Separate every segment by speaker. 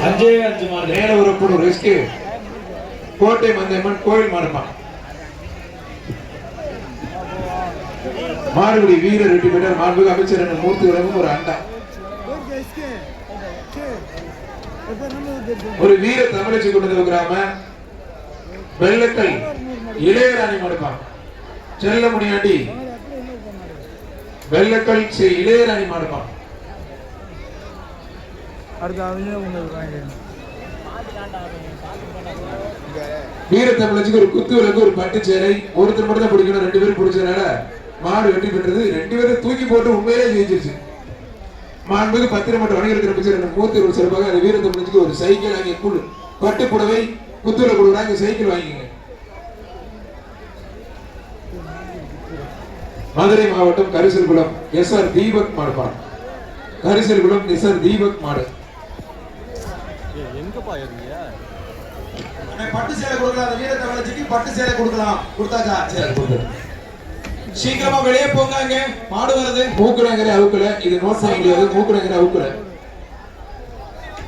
Speaker 1: 5 மாடு
Speaker 2: மேல ஒரு பொண்ணு ரிஸ்க் கோட்டை மந்தையம்மன் கோயில் மாடுப்பான். மாடுபடி வீரர் வெற்றி பெற்றார். மாண்புமிகு அமைச்சர் மூர்த்தி வழங்கும் ஒரு அண்டா. ஒரு வீர தமிழச்சி கொண்டு கிராம வெள்ளக்கல் இளையராணி மாடுப்பான். செல்ல முனியாண்டி வெள்ளக்கல் ஸ்ரீ இளையராணி மாடுப்பான். வீர தமிழச்சிக்கு ஒரு குத்து விளக்கு ஒரு பட்டு சேலை ஒருத்தர் மட்டும் தான் பிடிக்கணும். 2 பேரும் பிடிச்சதுனால மாடு வெற்றி பெற்றது. 2 பேரும் தூக்கி போட்டு உண்மையிலே ஜெயிச்சிருச்சு. மாண்புமிகு பத்திரமட்ட வணிகத்துறை அமைச்சர் மூர்த்தி ஒரு சிறப்பாக அந்த வீர தமிழச்சிக்கு ஒரு சைக்கிள் வாங்கி கூழ் பட்டு புடவை குத்துவில கொடுக்குறாங்க. சைக்கிள் வாங்கிங்க. மதுரை மாவட்டம் கரிசல்குளம் எஸ்ஆர் தீபக் மாடுப்பான். கரிசல்குளம் எஸ்ஆர் தீபக் மாடு.
Speaker 3: பட்டு சேலை கொடுக்கலாம். அந்த வீர தமிழச்சிக்கு பட்டு சேலை கொடுக்கலாம். கொடுத்தாச்சா? சரி கொடுத்து சீக்கிரமா வெளியே போங்க. மாடு வருது.
Speaker 2: மூக்குடங்கரை அவுக்கல. இது நோட் பண்ண முடியாது. மூக்குடங்கரை அவுக்கல.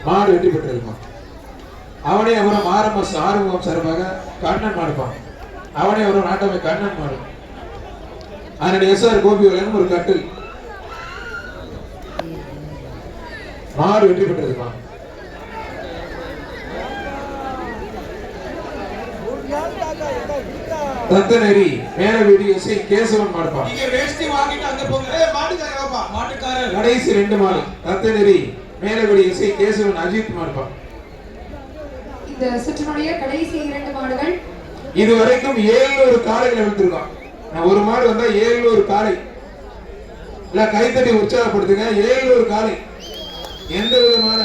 Speaker 2: மாடு வெற்றி பெற்றிருப்பான். அவனே அவரும் ஆறுமுகம் சார்பாக கண்ணன் மாடுப்பான். அவனே அவரும் நாட்டமை கண்ணன் மாடு. அதனுடைய எஸ்ஆர் கோபி வழங்கும் ஒரு கட்டில். மாடு வெற்றி பெற்றிருப்பான். தத்தநேரி மேல வீடு எஸ்ஐ கேசவன் மாடுப்பான்.
Speaker 3: நீங்க வேஷ்டி வாங்கிட்டு அங்க போங்க. மாட்டுக்காரர்
Speaker 2: கடைசி 2 மாடு தத்தநேரி மேல வீடு எஸ்ஐ கேசவன் அஜித் மாடுப்பான்.
Speaker 4: இந்த சுற்றினுடைய கடைசி 2 மாடுகள்
Speaker 2: இதுவரைக்கும் 700 காளைகளை விழுந்திருக்கான். ஒரு மாடு வந்தா 700 காளை. இல்ல கைத்தட்டி உற்சாகப்படுத்துங்க. 700 காளை எந்த விதமான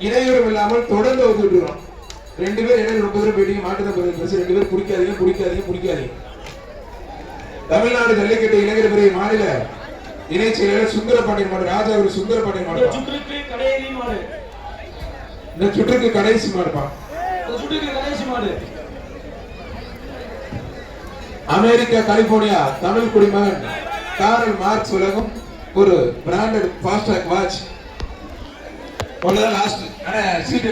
Speaker 2: இடையூறும் இல்லாமல் தொடர்ந்து வந்துட்டு இருக்கோம். 2 பேர் இடையில 30 பேர் போயிட்டீங்க. மாட்டுதான் 2 பேர் பிடிக்காதீங்க. தமிழ்நாடு ஜல்லிக்கட்டு இளைஞர் பிரிவு மாநில இணை செயலாளர் சுந்தரபாண்டியன் மாடு. ராஜா ஒரு சுந்தரபாண்டியன் மாடு. இந்த சுற்றுக்கு கடைசி மாடுப்பான். அமெரிக்கா கலிபோர்னியா தமிழ் குடிமகன் காரல் மார்க்ஸ் உலகம் ஒரு பிராண்டட் ஃபாஸ்டாக் வாட்ச். லாஸ்ட் சீட்டு